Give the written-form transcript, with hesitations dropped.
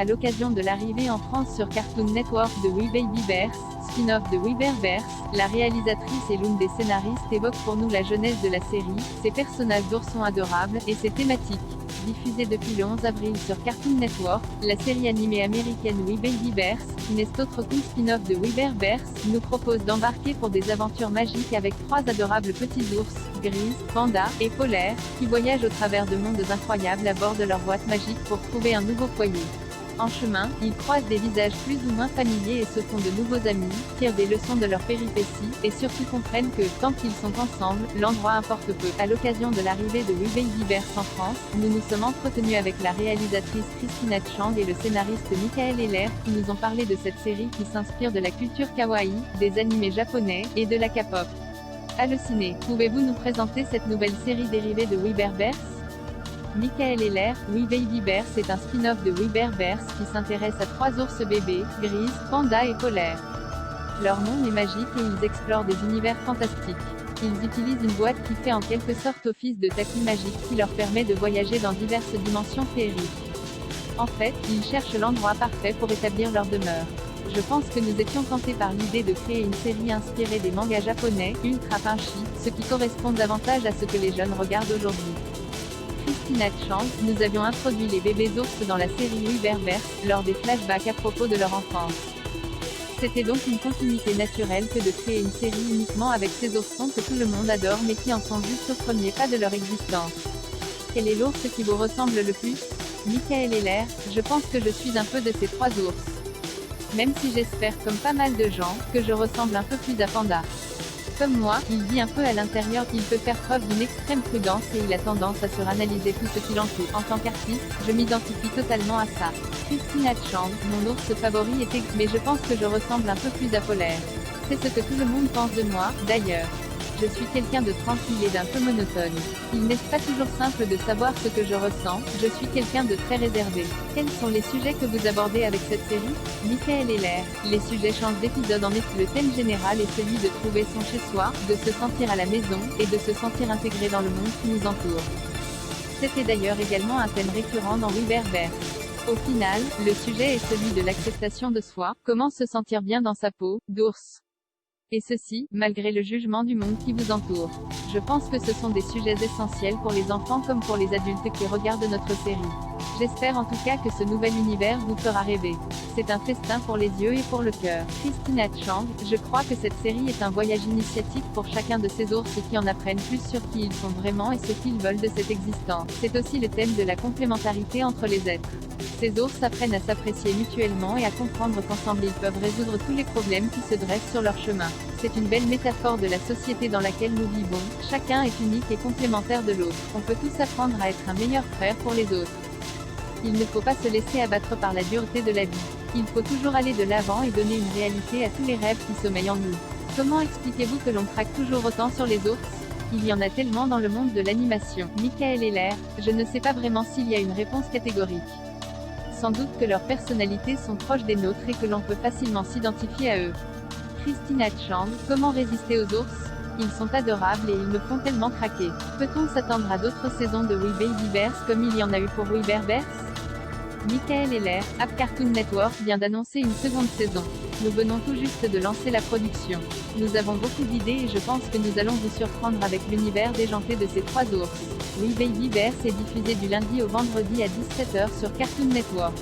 À l'occasion de l'arrivée en France sur Cartoon Network de We Baby Bears, spin-off de We Bear Bears, la réalisatrice et l'une des scénaristes évoque pour nous la jeunesse de la série, ses personnages d'ours adorables, et ses thématiques. Diffusée depuis le 11 avril sur Cartoon Network, la série animée américaine We Baby Bears, qui n'est autre qu'une spin-off de We Bear Bears, nous propose d'embarquer pour des aventures magiques avec 3 adorables petits ours, Grise, Panda, et Polaire, qui voyagent au travers de mondes incroyables à bord de leur boîte magique pour trouver un nouveau foyer. En chemin, ils croisent des visages plus ou moins familiers et se font de nouveaux amis, tirent des leçons de leurs péripéties, et surtout comprennent que, tant qu'ils sont ensemble, l'endroit importe peu. À l'occasion de l'arrivée de We Baby Bears en France, nous nous sommes entretenus avec la réalisatrice Christina Chang et le scénariste Michael Heller, qui nous ont parlé de cette série qui s'inspire de la culture kawaii, des animés japonais, et de la K-pop. Allociné, pouvez-vous nous présenter cette nouvelle série dérivée de We Bear Bears? Michael Heller, We Baby Bears est un spin-off de We Bear Bears qui s'intéresse à 3 ours bébés, Grise, Panda et Polaire. Leur nom est magique et ils explorent des univers fantastiques. Ils utilisent une boîte qui fait en quelque sorte office de tapis magique qui leur permet de voyager dans diverses dimensions féeriques. En fait, ils cherchent l'endroit parfait pour établir leur demeure. Je pense que nous étions tentés par l'idée de créer une série inspirée des mangas japonais, ultra punchy, ce qui correspond davantage à ce que les jeunes regardent aujourd'hui. Christina Chang, nous avions introduit les bébés ours dans la série We Bear Bears, lors des flashbacks à propos de leur enfance. C'était donc une continuité naturelle que de créer une série uniquement avec ces oursons que tout le monde adore mais qui en sont juste au premier pas de leur existence. Quel est l'ours qui vous ressemble le plus? Michael Heller, je pense que je suis un peu de ces 3 ours. Même si j'espère, comme pas mal de gens, que je ressemble un peu plus à Panda. Comme moi, il vit un peu à l'intérieur, il peut faire preuve d'une extrême prudence et il a tendance à suranalyser tout ce qui l'entoure. En tant qu'artiste, je m'identifie totalement à ça. Christina Chang, mon ours favori est mais je pense que je ressemble un peu plus à Polaire. C'est ce que tout le monde pense de moi, d'ailleurs. Je suis quelqu'un de tranquille et d'un peu monotone. Il n'est pas toujours simple de savoir ce que je ressens, je suis quelqu'un de très réservé. Quels sont les sujets que vous abordez avec cette série? Michael Heller, les sujets changent d'épisode en épisode. Le thème général est celui de trouver son chez-soi, de se sentir à la maison, et de se sentir intégré dans le monde qui nous entoure. C'était d'ailleurs également un thème récurrent dans We Bear Bears. Au final, le sujet est celui de l'acceptation de soi, comment se sentir bien dans sa peau, d'ours. Et ceci, malgré le jugement du monde qui vous entoure. Je pense que ce sont des sujets essentiels pour les enfants comme pour les adultes qui regardent notre série. J'espère en tout cas que ce nouvel univers vous fera rêver. C'est un festin pour les yeux et pour le cœur. Christina Chang, je crois que cette série est un voyage initiatique pour chacun de ces ours qui en apprennent plus sur qui ils sont vraiment et ce qu'ils veulent de cette existence. C'est aussi le thème de la complémentarité entre les êtres. Ces ours apprennent à s'apprécier mutuellement et à comprendre qu'ensemble ils peuvent résoudre tous les problèmes qui se dressent sur leur chemin. C'est une belle métaphore de la société dans laquelle nous vivons, chacun est unique et complémentaire de l'autre. On peut tous apprendre à être un meilleur frère pour les autres. Il ne faut pas se laisser abattre par la dureté de la vie. Il faut toujours aller de l'avant et donner une réalité à tous les rêves qui sommeillent en nous. Comment expliquez-vous que l'on craque toujours autant sur les ours? Il y en a tellement dans le monde de l'animation. Michael Heller, je ne sais pas vraiment s'il y a une réponse catégorique. Sans doute que leurs personnalités sont proches des nôtres et que l'on peut facilement s'identifier à eux. Christina Chang, comment résister aux ours? Ils sont adorables et ils me font tellement craquer. Peut-on s'attendre à d'autres saisons de We Baby Bears comme il y en a eu pour We Bear Bears? Michael Heller, App Cartoon Network vient d'annoncer une seconde saison. Nous venons tout juste de lancer la production. Nous avons beaucoup d'idées et je pense que nous allons vous surprendre avec l'univers déjanté de ces 3 ours. We Baby Bears est diffusé du lundi au vendredi à 17h sur Cartoon Network.